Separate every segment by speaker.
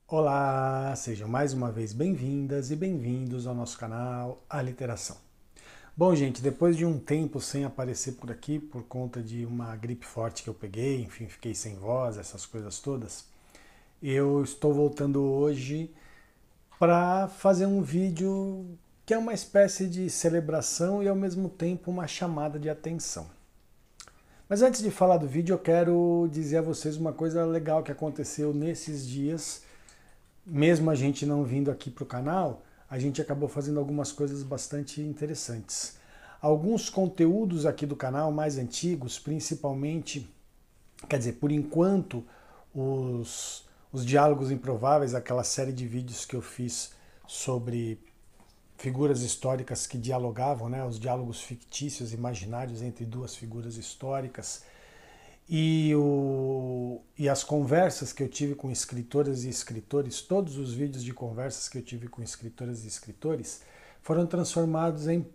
Speaker 1: Olá, sejam mais uma vez bem-vindas e bem-vindos ao nosso canal Aliteração. Bom, gente, depois de um tempo sem aparecer por aqui, por conta de uma gripe forte que eu peguei, enfim, fiquei sem voz, essas coisas todas, eu estou voltando hoje para fazer um vídeo que é uma espécie de celebração e ao mesmo tempo uma chamada de atenção. Mas antes de falar do vídeo, eu quero dizer a vocês uma coisa legal que aconteceu nesses dias. Mesmo a gente não vindo aqui para o canal, a gente acabou fazendo algumas coisas bastante interessantes. Alguns conteúdos aqui do canal mais antigos, principalmente, quer dizer, por enquanto, os Diálogos Improváveis, aquela série de vídeos que eu fiz sobre figuras históricas que dialogavam, né, os diálogos fictícios, imaginários entre duas figuras históricas, e as conversas que eu tive com escritoras e escritores, todos os vídeos de conversas que eu tive com escritoras e escritores foram transformados em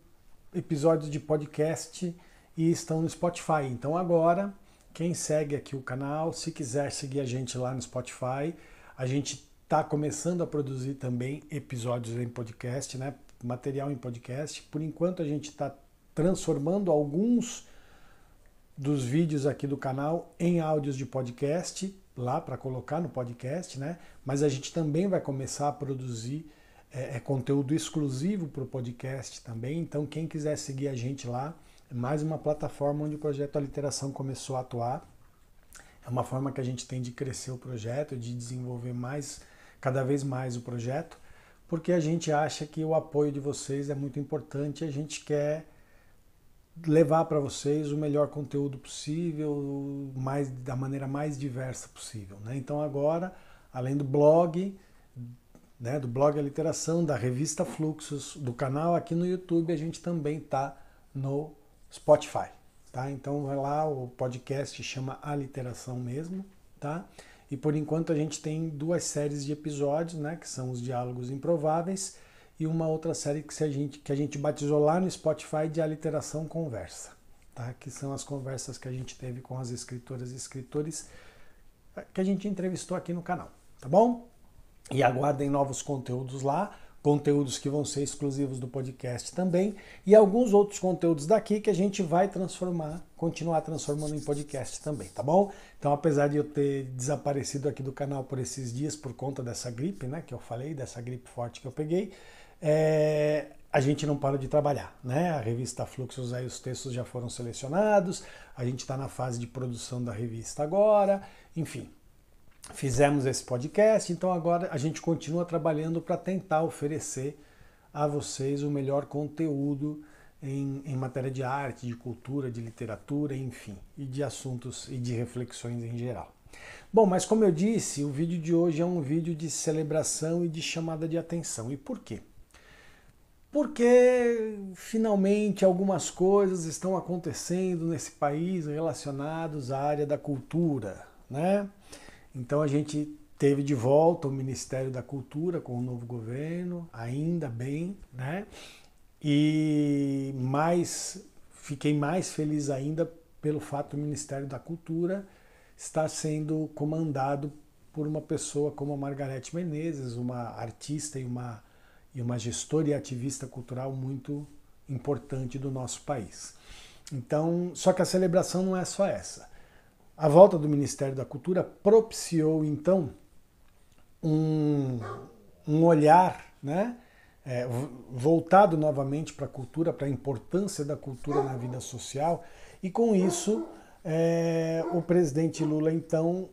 Speaker 1: episódios de podcast e estão no Spotify. Então agora, quem segue aqui o canal, se quiser seguir a gente lá no Spotify, a gente está começando a produzir também episódios em podcast, né? Material em podcast. Por enquanto a gente está transformando alguns dos vídeos aqui do canal em áudios de podcast, lá para colocar no podcast, né? Mas a gente também vai começar a produzir conteúdo exclusivo para o podcast também. Então quem quiser seguir a gente lá, é mais uma plataforma onde o projeto Aliteração começou a atuar. É uma forma que a gente tem de crescer o projeto, de desenvolver cada vez mais o projeto, porque a gente acha que o apoio de vocês é muito importante e a gente quer levar para vocês o melhor conteúdo possível, da maneira mais diversa possível, né? Então agora, além do blog, né, do blog Aliteração, da revista Fluxos, do canal aqui no YouTube, a gente também está no Spotify, tá? Então vai lá, o podcast chama Aliteração mesmo, tá? E por enquanto a gente tem duas séries de episódios, né, que são os Diálogos Improváveis, e uma outra série que a gente batizou lá no Spotify de Aliteração Conversa, tá? Que são as conversas que a gente teve com as escritoras e escritores que a gente entrevistou aqui no canal, tá bom? E aguardem novos conteúdos lá, conteúdos que vão ser exclusivos do podcast também, e alguns outros conteúdos daqui que a gente vai continuar transformando em podcast também, tá bom? Então, apesar de eu ter desaparecido aqui do canal por esses dias por conta dessa gripe, né, que eu falei, dessa gripe forte que eu peguei, a gente não para de trabalhar, né? A revista Fluxos, aí os textos já foram selecionados, a gente está na fase de produção da revista agora, enfim. Fizemos esse podcast, então agora a gente continua trabalhando para tentar oferecer a vocês o melhor conteúdo em matéria de arte, de cultura, de literatura, enfim, e de assuntos e de reflexões em geral. Bom, mas como eu disse, o vídeo de hoje é um vídeo de celebração e de chamada de atenção. E por quê? Porque finalmente algumas coisas estão acontecendo nesse país relacionadas à área da cultura, né? Então a gente teve de volta o Ministério da Cultura com o novo governo, ainda bem, né? E fiquei mais feliz ainda pelo fato do Ministério da Cultura estar sendo comandado por uma pessoa como a Margareth Menezes, uma artista e uma gestora e ativista cultural muito importante do nosso país. Então, só que a celebração não é só essa. A volta do Ministério da Cultura propiciou, então, um olhar, né, voltado novamente para a cultura, para a importância da cultura na vida social, e com isso o presidente Lula, então,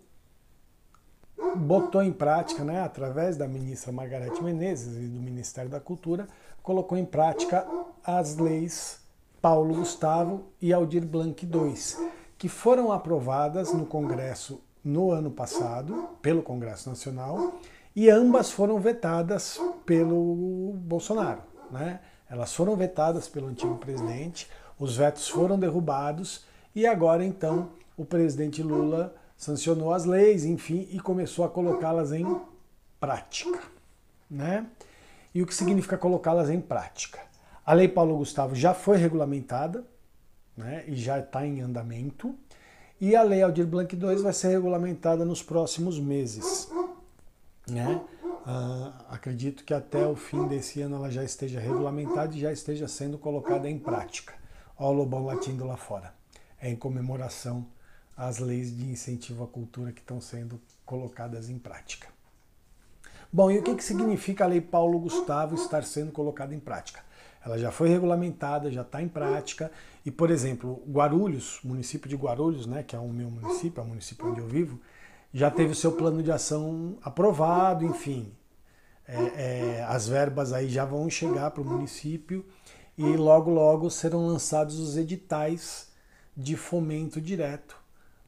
Speaker 1: botou em prática, né, através da ministra Margareth Menezes e do Ministério da Cultura, colocou em prática as leis Paulo Gustavo e Aldir Blanc II, que foram aprovadas no Congresso no ano passado, pelo Congresso Nacional, e ambas foram vetadas pelo Bolsonaro, né? Elas foram vetadas pelo antigo presidente, os vetos foram derrubados, e agora, então, o presidente Lula sancionou as leis, enfim, e começou a colocá-las em prática, né? E o que significa colocá-las em prática? A Lei Paulo Gustavo já foi regulamentada, né, e já está em andamento. E a Lei Aldir Blanc II vai ser regulamentada nos próximos meses, né? Acredito que até o fim desse ano ela já esteja regulamentada e já esteja sendo colocada em prática. Olha o lobão latindo lá fora. É em comemoração às leis de incentivo à cultura que estão sendo colocadas em prática. Bom, e o que significa a Lei Paulo Gustavo estar sendo colocada em prática? Ela já foi regulamentada, já está em prática. E, por exemplo, Guarulhos, município de Guarulhos, né, que é o meu município, é o município onde eu vivo, já teve o seu plano de ação aprovado, enfim. As verbas aí já vão chegar para o município e logo, logo serão lançados os editais de fomento direto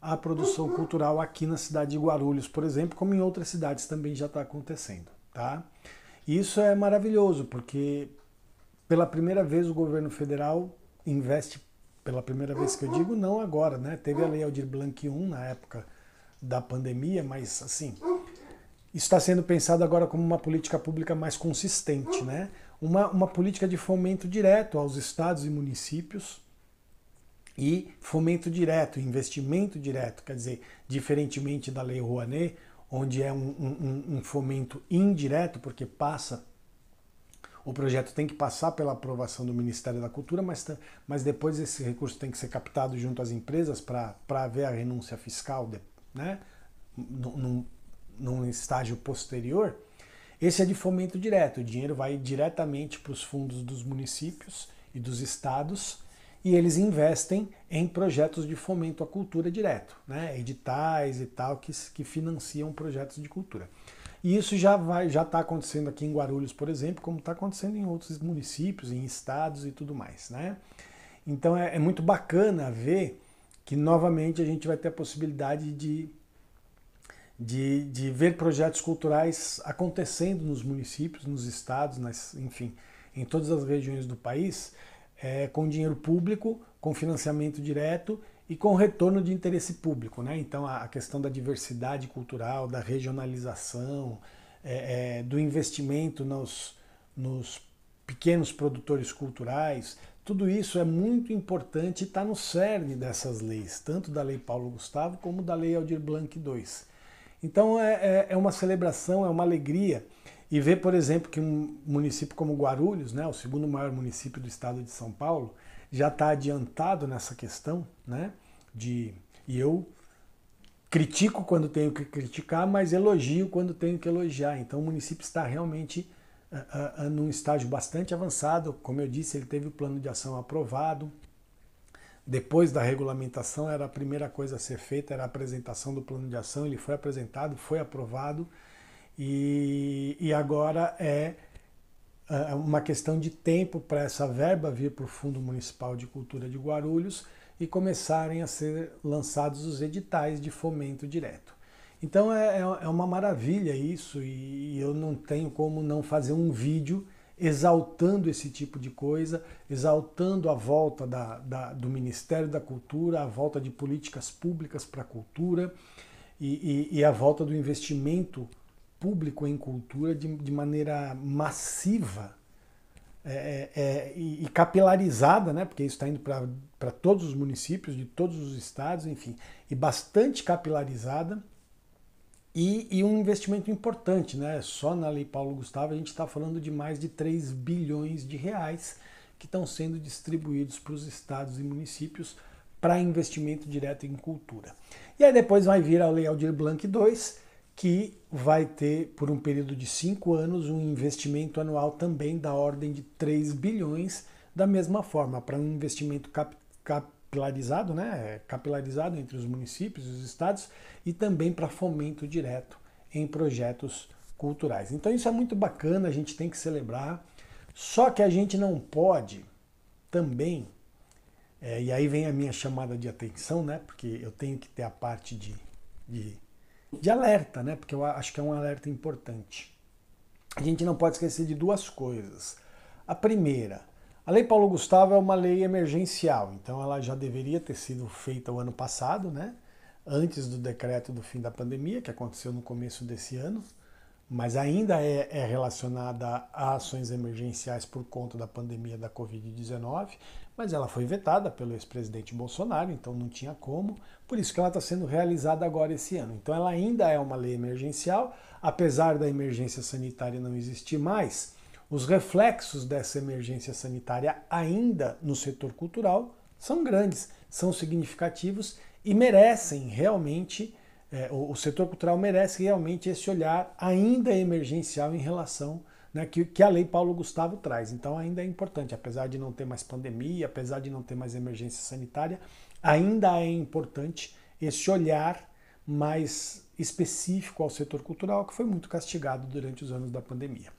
Speaker 1: à produção cultural aqui na cidade de Guarulhos, por exemplo, como em outras cidades também já está acontecendo, tá? E isso é maravilhoso, porque pela primeira vez o governo federal investe, pela primeira vez que eu digo, não agora, né? Teve a Lei Aldir Blanc I na época da pandemia, mas assim, isso está sendo pensado agora como uma política pública mais consistente, né? Uma política de fomento direto aos estados e municípios e fomento direto, investimento direto, quer dizer, diferentemente da Lei Rouanet, onde é um fomento indireto, porque o projeto tem que passar pela aprovação do Ministério da Cultura, mas depois esse recurso tem que ser captado junto às empresas para haver a renúncia fiscal, né? Num estágio posterior. Esse é de fomento direto, o dinheiro vai diretamente para os fundos dos municípios e dos estados e eles investem em projetos de fomento à cultura direto, né? Editais e tal que financiam projetos de cultura. E isso já está acontecendo aqui em Guarulhos, por exemplo, como está acontecendo em outros municípios, em estados e tudo mais, né? Então é muito bacana ver que novamente a gente vai ter a possibilidade de ver projetos culturais acontecendo nos municípios, nos estados, enfim, em todas as regiões do país, com dinheiro público, com financiamento direto e com retorno de interesse público, né? Então a questão da diversidade cultural, da regionalização, do investimento nos pequenos produtores culturais, tudo isso é muito importante e está no cerne dessas leis, tanto da Lei Paulo Gustavo como da Lei Aldir Blanc II. Então é uma celebração, é uma alegria. E ver, por exemplo, que um município como Guarulhos, né, o segundo maior município do estado de São Paulo, já está adiantado nessa questão, né? E eu critico quando tenho que criticar, mas elogio quando tenho que elogiar. Então o município está realmente num estágio bastante avançado. Como eu disse, ele teve o plano de ação aprovado. Depois da regulamentação, era a primeira coisa a ser feita, era a apresentação do plano de ação. Ele foi apresentado, foi aprovado. E agora é uma questão de tempo para essa verba vir para o Fundo Municipal de Cultura de Guarulhos e começarem a ser lançados os editais de fomento direto. Então é uma maravilha isso e eu não tenho como não fazer um vídeo exaltando esse tipo de coisa, exaltando a volta do Ministério da Cultura, a volta de políticas públicas para a cultura e a volta do investimento público em cultura de maneira massiva e capilarizada, né? Porque isso está indo para todos os municípios, de todos os estados, enfim, e bastante capilarizada e um investimento importante, né? Só na Lei Paulo Gustavo a gente está falando de mais de 3 bilhões de reais que estão sendo distribuídos para os estados e municípios para investimento direto em cultura. E aí depois vai vir a Lei Aldir Blanc II, que vai ter, por um período de 5 anos, um investimento anual também da ordem de 3 bilhões, da mesma forma, para um investimento capilarizado, né? Capilarizado entre os municípios e os estados, e também para fomento direto em projetos culturais. Então isso é muito bacana, a gente tem que celebrar, só que a gente não pode também, e aí vem a minha chamada de atenção, né? Porque eu tenho que ter a parte de alerta, né? Porque eu acho que é um alerta importante. A gente não pode esquecer de duas coisas. A primeira, a Lei Paulo Gustavo é uma lei emergencial, então ela já deveria ter sido feita o ano passado, né? Antes do decreto do fim da pandemia, que aconteceu no começo desse ano, mas ainda é relacionada a ações emergenciais por conta da pandemia da Covid-19, mas ela foi vetada pelo ex-presidente Bolsonaro, então não tinha como, por isso que ela está sendo realizada agora esse ano. Então ela ainda é uma lei emergencial, apesar da emergência sanitária não existir mais, os reflexos dessa emergência sanitária ainda no setor cultural são grandes, são significativos e merecem realmente, o setor cultural merece realmente esse olhar ainda emergencial em relação, né, que a Lei Paulo Gustavo traz. Então ainda é importante, apesar de não ter mais pandemia, apesar de não ter mais emergência sanitária, ainda é importante esse olhar mais específico ao setor cultural, que foi muito castigado durante os anos da pandemia.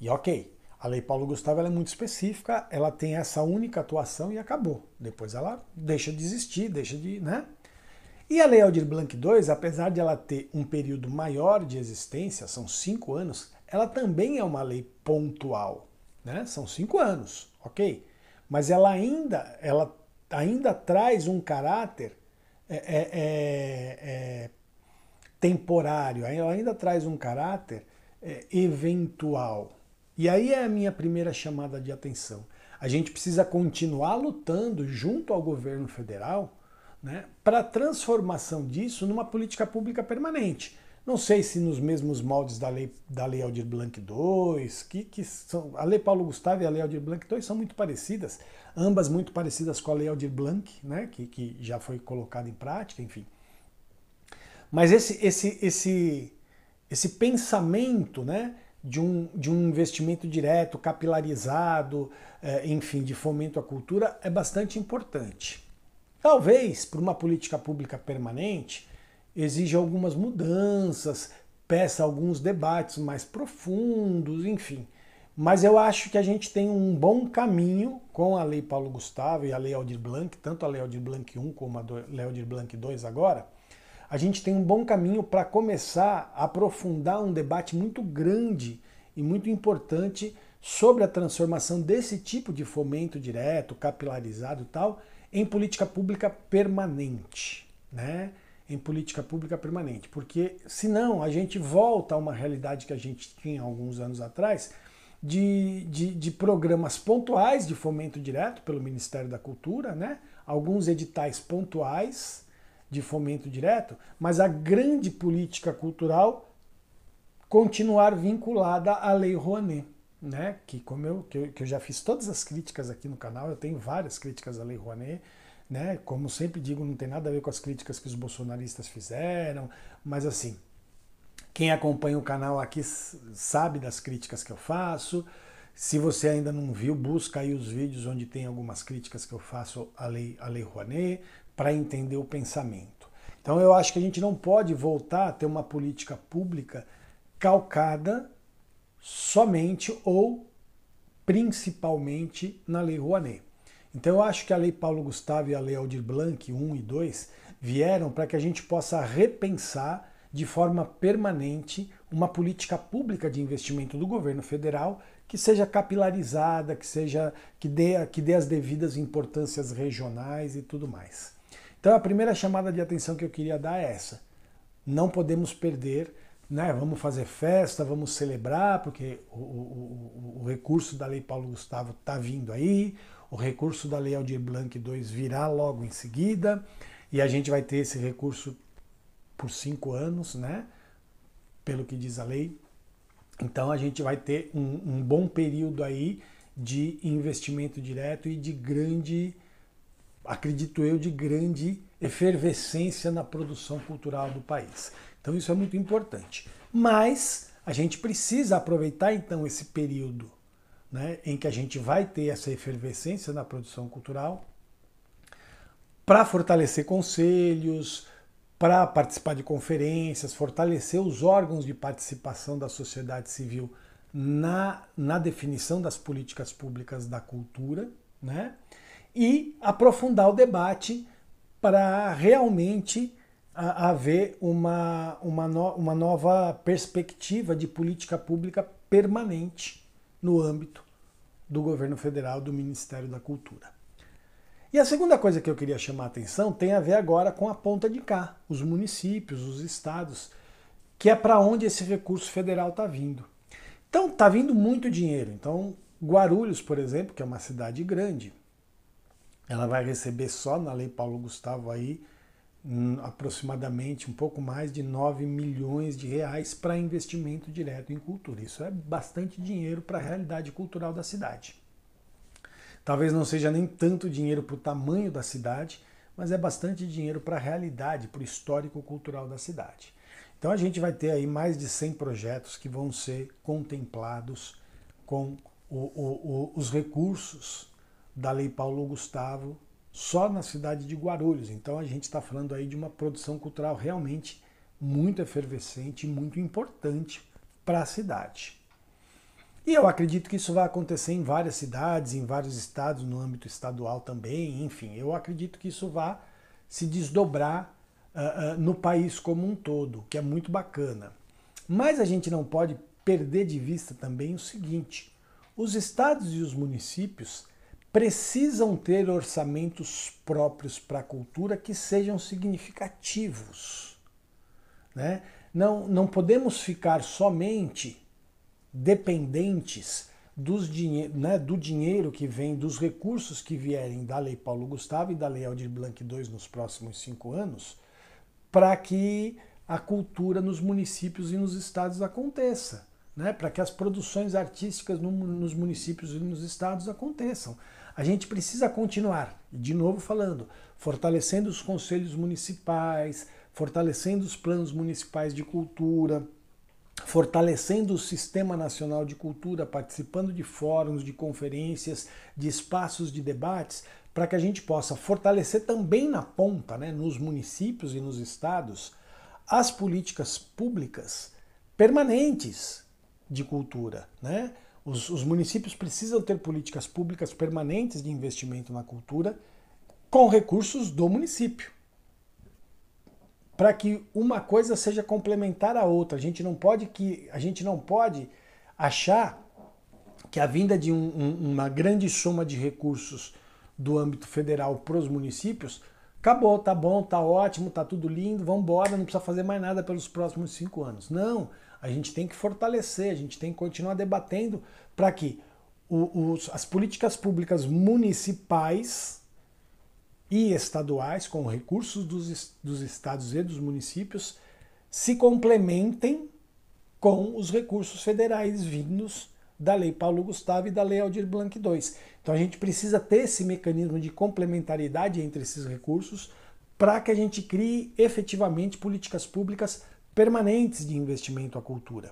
Speaker 1: E ok, a Lei Paulo Gustavo ela é muito específica, ela tem essa única atuação e acabou. Depois ela deixa de existir, deixa de, né? E a Lei Aldir Blanc II, apesar de ela ter um período maior de existência, são 5 anos, ela também é uma lei pontual, né? São 5 anos, ok? Mas ela ainda traz um caráter temporário, ela ainda traz um caráter eventual. E aí é a minha primeira chamada de atenção. A gente precisa continuar lutando junto ao governo federal, né, para a transformação disso numa política pública permanente. Não sei se nos mesmos moldes da Lei Aldir Blanc II, que são, a Lei Paulo Gustavo e a Lei Aldir Blanc II são muito parecidas, ambas muito parecidas com a Lei Aldir Blanc, né, que já foi colocada em prática, enfim. Mas esse pensamento, né, de um investimento direto, capilarizado, enfim, de fomento à cultura é bastante importante. Talvez, para uma política pública permanente, exija algumas mudanças, peça alguns debates mais profundos, enfim. Mas eu acho que a gente tem um bom caminho com a Lei Paulo Gustavo e a Lei Aldir Blanc, tanto a Lei Aldir Blanc I como a Lei Aldir Blanc II agora, a gente tem um bom caminho para começar a aprofundar um debate muito grande e muito importante sobre a transformação desse tipo de fomento direto, capilarizado e tal, em política pública permanente, né? Em política pública permanente, porque senão a gente volta a uma realidade que a gente tinha alguns anos atrás de programas pontuais de fomento direto pelo Ministério da Cultura, né? Alguns editais pontuais de fomento direto, mas a grande política cultural continuar vinculada à Lei Rouanet, né? Que eu já fiz todas as críticas aqui no canal, eu tenho várias críticas à Lei Rouanet, né? Como sempre digo, não tem nada a ver com as críticas que os bolsonaristas fizeram, mas assim, quem acompanha o canal aqui sabe das críticas que eu faço. Se você ainda não viu, busca aí os vídeos onde tem algumas críticas que eu faço à Lei Rouanet, para entender o pensamento. Então eu acho que a gente não pode voltar a ter uma política pública calcada somente ou principalmente na Lei Rouanet. Então eu acho que a Lei Paulo Gustavo e a Lei Aldir Blanc I e II vieram para que a gente possa repensar de forma permanente uma política pública de investimento do governo federal que seja capilarizada, que dê as devidas importâncias regionais e tudo mais. Então a primeira chamada de atenção que eu queria dar é essa. Não podemos perder, né? Vamos fazer festa, vamos celebrar, porque o recurso da Lei Paulo Gustavo está vindo aí, o recurso da Lei Aldir Blanc II virá logo em seguida, e a gente vai ter esse recurso por 5 anos, né? Pelo que diz a lei. Então a gente vai ter um bom período aí de investimento direto e de grande, acredito eu, de grande efervescência na produção cultural do país. Então isso é muito importante. Mas a gente precisa aproveitar então esse período, né, em que a gente vai ter essa efervescência na produção cultural para fortalecer conselhos, para participar de conferências, fortalecer os órgãos de participação da sociedade civil na definição das políticas públicas da cultura, né? E aprofundar o debate para realmente haver uma nova perspectiva de política pública permanente no âmbito do governo federal, do Ministério da Cultura. E a segunda coisa que eu queria chamar a atenção tem a ver agora com a ponta de cá, os municípios, os estados. que é para onde esse recurso federal está vindo. Então, está vindo muito dinheiro. Então, Guarulhos, por exemplo, que é uma cidade grande, ela vai receber só na Lei Paulo Gustavo aí aproximadamente um pouco mais de 9 milhões de reais para investimento direto em cultura. Isso é bastante dinheiro para a realidade cultural da cidade. Talvez não seja nem tanto dinheiro para o tamanho da cidade, mas é bastante dinheiro para a realidade, para o histórico cultural da cidade. Então a gente vai ter aí mais de 100 projetos que vão ser contemplados com os recursos da Lei Paulo Gustavo só na cidade de Guarulhos. Então a gente está falando aí de uma produção cultural realmente muito efervescente e muito importante para a cidade. E eu acredito que isso vai acontecer em várias cidades, em vários estados, no âmbito estadual também, enfim, eu acredito que isso vai se desdobrar no país como um todo, que é muito bacana. Mas a gente não pode perder de vista também o seguinte: os estados e os municípios precisam ter orçamentos próprios para a cultura que sejam significativos, né? Não podemos ficar somente dependentes do dinheiro que vem, dos recursos que vierem da Lei Paulo Gustavo e da Lei Aldir Blanc II nos próximos 5 anos, para que a cultura nos municípios e nos estados aconteça, né? Para que as produções artísticas nos municípios e nos estados aconteçam. A gente precisa continuar, de novo falando, fortalecendo os conselhos municipais, fortalecendo os planos municipais de cultura, fortalecendo o Sistema Nacional de Cultura, participando de fóruns, de conferências, de espaços de debates, para que a gente possa fortalecer também na ponta, né, nos municípios e nos estados, as políticas públicas permanentes de cultura, né? Os municípios precisam ter políticas públicas permanentes de investimento na cultura com recursos do município, para que uma coisa seja complementar à outra. A gente não pode achar que a vinda de uma grande soma de recursos do âmbito federal para os municípios acabou, tá bom, tá ótimo, tá tudo lindo, vamos embora, não precisa fazer mais nada pelos próximos 5 anos. Não, a gente tem que fortalecer, a gente tem que continuar debatendo para que as políticas públicas municipais e estaduais, com recursos dos estados e dos municípios, se complementem com os recursos federais vindos da Lei Paulo Gustavo e da Lei Aldir Blanc II. Então a gente precisa ter esse mecanismo de complementariedade entre esses recursos para que a gente crie efetivamente políticas públicas permanentes de investimento à cultura.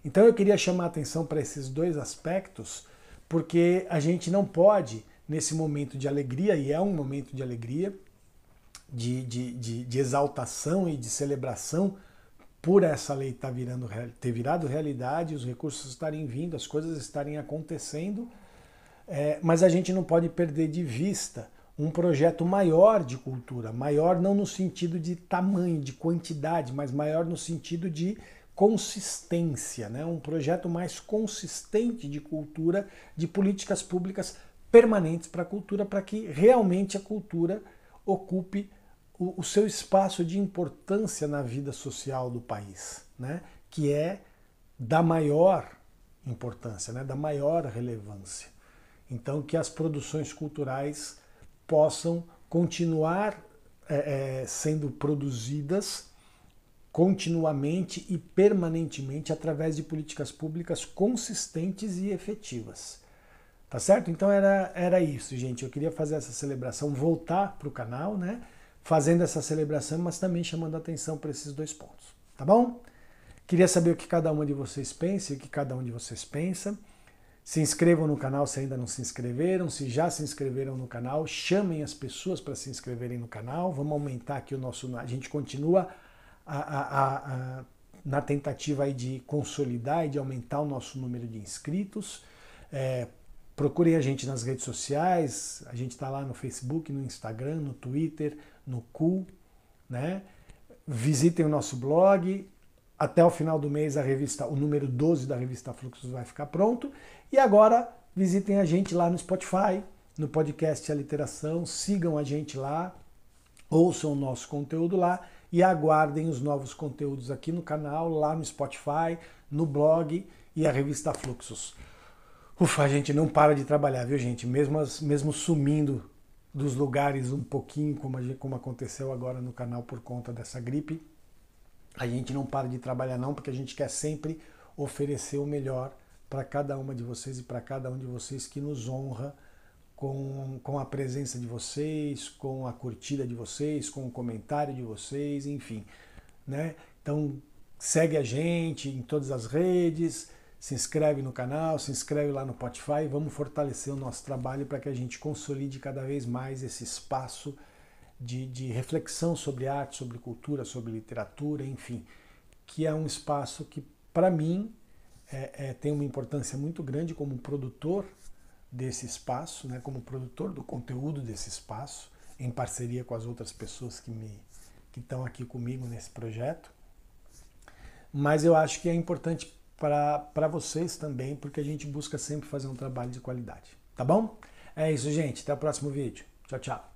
Speaker 1: Então eu queria chamar a atenção para esses dois aspectos, porque a gente não pode, nesse momento de alegria, e é um momento de alegria, de exaltação e de celebração por essa lei ter virado realidade, os recursos estarem vindo, as coisas estarem acontecendo, mas a gente não pode perder de vista um projeto maior de cultura, maior não no sentido de tamanho, de quantidade, mas maior no sentido de consistência, né? Um projeto mais consistente de cultura, de políticas públicas permanentes para a cultura, para que realmente a cultura ocupe o seu espaço de importância na vida social do país, né? Que é da maior importância, né? Da maior relevância. Então, que as produções culturais possam continuar sendo produzidas continuamente e permanentemente através de políticas públicas consistentes e efetivas. Tá certo? Então era isso, gente. Eu queria fazer essa celebração, voltar para o canal, né? Fazendo essa celebração, mas também chamando a atenção para esses dois pontos. Tá bom? Queria saber o que cada um de vocês pensa e o que cada um de vocês pensa. Se inscrevam no canal se ainda não se inscreveram. Se já se inscreveram no canal, chamem as pessoas para se inscreverem no canal. Vamos aumentar aqui o nosso... A gente continua na tentativa aí de consolidar e de aumentar o nosso número de inscritos. Procurem a gente nas redes sociais. A gente está lá no Facebook, no Instagram, no Twitter, no Ku, né? Visitem o nosso blog. Até o final do mês o número 12 da revista Fluxos vai ficar pronto. E agora visitem a gente lá no Spotify, no podcast A Literação, sigam a gente lá, ouçam o nosso conteúdo lá e aguardem os novos conteúdos aqui no canal, lá no Spotify, no blog e a revista Fluxos. Ufa, a gente não para de trabalhar, viu, gente? Mesmo sumindo dos lugares um pouquinho, como aconteceu agora no canal por conta dessa gripe, a gente não para de trabalhar não, porque a gente quer sempre oferecer o melhor para cada uma de vocês e para cada um de vocês que nos honra com a presença de vocês, com a curtida de vocês, com o comentário de vocês, enfim, né? Então segue a gente em todas as redes, se inscreve no canal, se inscreve lá no Spotify, vamos fortalecer o nosso trabalho para que a gente consolide cada vez mais esse espaço de reflexão sobre arte, sobre cultura, sobre literatura, enfim, que é um espaço que, para mim, tem uma importância muito grande como produtor desse espaço, né, como produtor do conteúdo desse espaço, em parceria com as outras pessoas que estão aqui comigo nesse projeto. Mas eu acho que é importante para vocês também, porque a gente busca sempre fazer um trabalho de qualidade. Tá bom? É isso, gente. Até o próximo vídeo. Tchau, tchau.